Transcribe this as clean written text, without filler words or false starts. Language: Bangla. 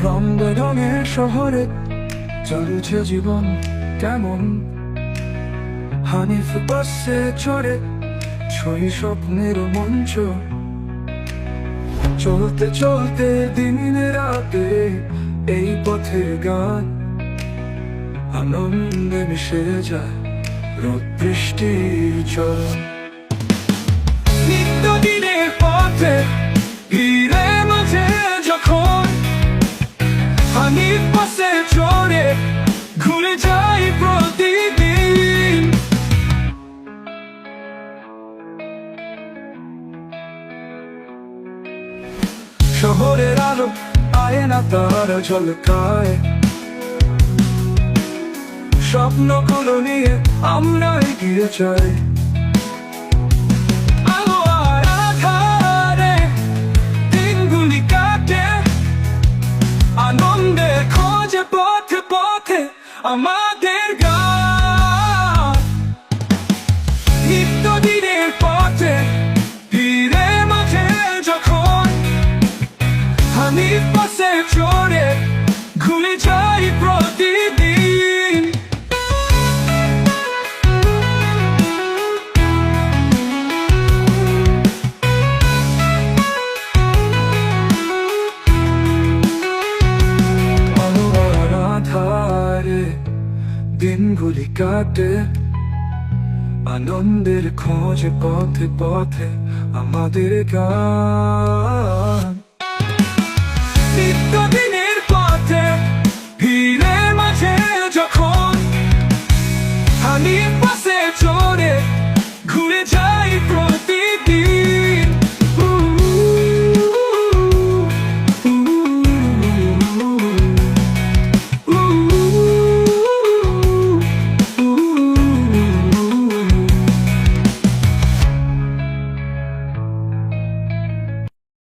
রং বেরঙের শহরে চলছে জীবন কেমন, হানিফ বাসে চড়ে ছই স্বপ্নের মঞ্চ। চলতে চলতে দিনে রাতে এই পথের গান, আনন্দে মিশে যায় রোদ বৃষ্টির জল। নিত্যদিনের পথে ভিড়ে মাঝে যখন হানিফ বাসে চড়ে ঘুরে যাই প্রতিদিন। শহরের আলো আয়না তার ঝলকায়, স্বপ্নগুলো নিয়ে আমরা এগিয়ে যাই। আলো আর আঁধারে দিনগুলি কাটে, আনন্দে খোঁজে পথে পথে আমাদের গান। নিত্যদিনের পথে ভিড়ে মাঝে যখন হানিফ বাসে চড়ে ঘুরে যাই প্রতিদিন। আলো আর আঁধারে দিনগুলি কাটে, আনন্দের খোঁজে পথে পথে আমাদের গান। নিত্যদিনে